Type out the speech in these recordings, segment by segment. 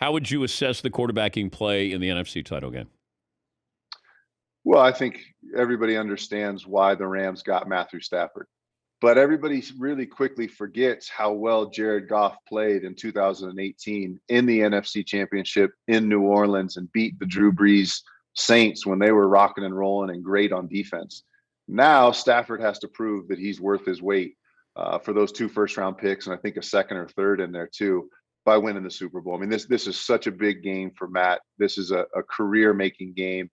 How would you assess the quarterbacking play in the NFC title game? Well, I think everybody understands why the Rams got Matthew Stafford, but everybody really quickly forgets how well Jared Goff played in 2018 in the NFC Championship in New Orleans and beat the Drew Brees Saints when they were rocking and rolling and great on defense. Now Stafford has to prove that he's worth his weight for those 2 first-round picks, and I think a second or third in there too, by winning the Super Bowl. I mean, this is such a big game for Matt. This is a career-making game.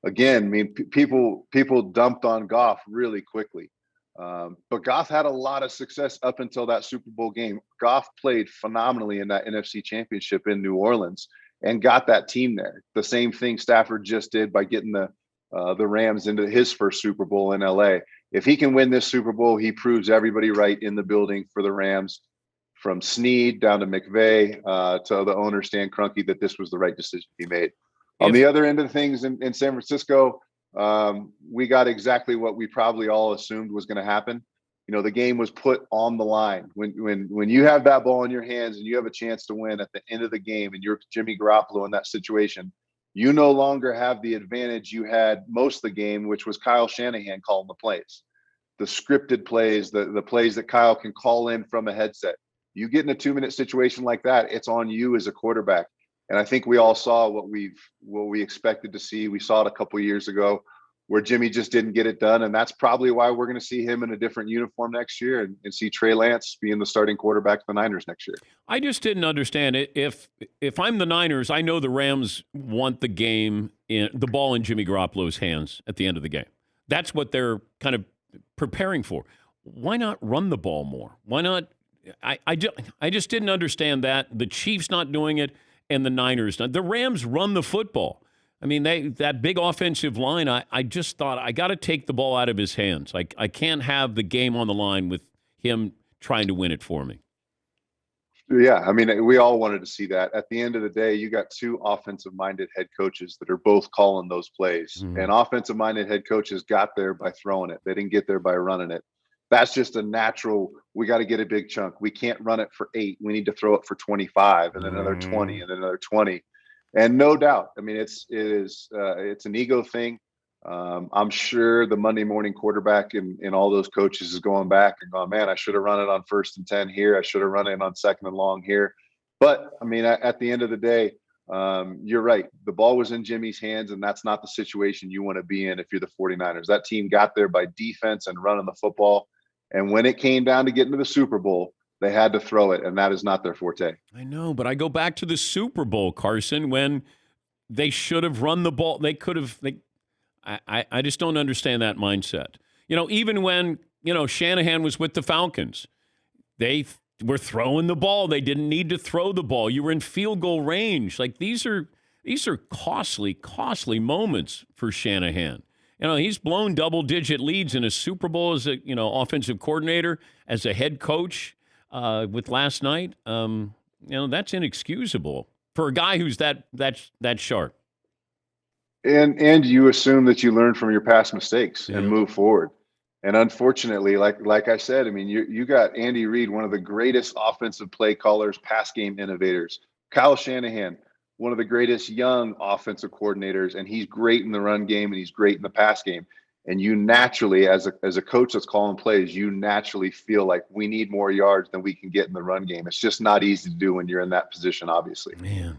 Again, I mean, people dumped on Goff really quickly, but Goff had a lot of success up until that Super Bowl game. Goff played phenomenally in that NFC Championship in New Orleans and got that team there. The same thing Stafford just did by getting the Rams into his first Super Bowl in LA. If he can win this Super Bowl, he proves everybody right in the building for the Rams, from Snead down to McVay to the owner Stan Kroenke, that this was the right decision to be made. On the other end of things in San Francisco, we got exactly what we probably all assumed was going to happen. You know, the game was put on the line. When you have that ball in your hands and you have a chance to win at the end of the game and you're Jimmy Garoppolo in that situation, you no longer have the advantage you had most of the game, which was Kyle Shanahan calling the plays, the scripted plays, the plays that Kyle can call in from a headset. You get in a 2-minute situation like that, it's on you as a quarterback. And I think we all saw what we expected to see. We saw it a couple of years ago where Jimmy just didn't get it done. And that's probably why we're going to see him in a different uniform next year and see Trey Lance being the starting quarterback for the Niners next year. I just didn't understand it. If I'm the Niners, I know the Rams want the ball in Jimmy Garoppolo's hands at the end of the game. That's what they're kind of preparing for. Why not run the ball more? Why not? I just didn't understand that. The Chiefs not doing it. And the Niners, the Rams run the football. I mean, that big offensive line, I just thought, I got to take the ball out of his hands. I can't have the game on the line with him trying to win it for me. Yeah, I mean, we all wanted to see that. At the end of the day, you got 2 offensive-minded head coaches that are both calling those plays. Mm-hmm. And offensive-minded head coaches got there by throwing it. They didn't get there by running it. That's just a natural, we got to get a big chunk. We can't run it for 8. We need to throw it for 25 and then another 20 and then another 20. And no doubt, I mean, it's an ego thing. I'm sure the Monday morning quarterback and all those coaches is going back and going, man, I should have run it on 1st and 10 here. I should have run it on 2nd and long here. But I mean, at the end of the day, you're right. The ball was in Jimmy's hands, and that's not the situation you want to be in if you're the 49ers. That team got there by defense and running the football. And when it came down to getting to the Super Bowl, they had to throw it, and that is not their forte. I know, but I go back to the Super Bowl, Carson, when they should have run the ball. They could have. I just don't understand that mindset. You know, even when, Shanahan was with the Falcons, they were throwing the ball. They didn't need to throw the ball. You were in field goal range. Like, these are costly moments for Shanahan. You know, he's blown double-digit leads in a Super Bowl as a, offensive coordinator, as a head coach with last night. That's inexcusable for a guy who's that sharp. And you assume that you learn from your past mistakes and move forward. And unfortunately, like I said, I mean, you got Andy Reid, one of the greatest offensive play callers, pass game innovators. Kyle Shanahan, one of the greatest young offensive coordinators, and he's great in the run game and he's great in the pass game. And you naturally, as a coach that's calling plays, you naturally feel like we need more yards than we can get in the run game. It's just not easy to do when you're in that position, obviously. Man,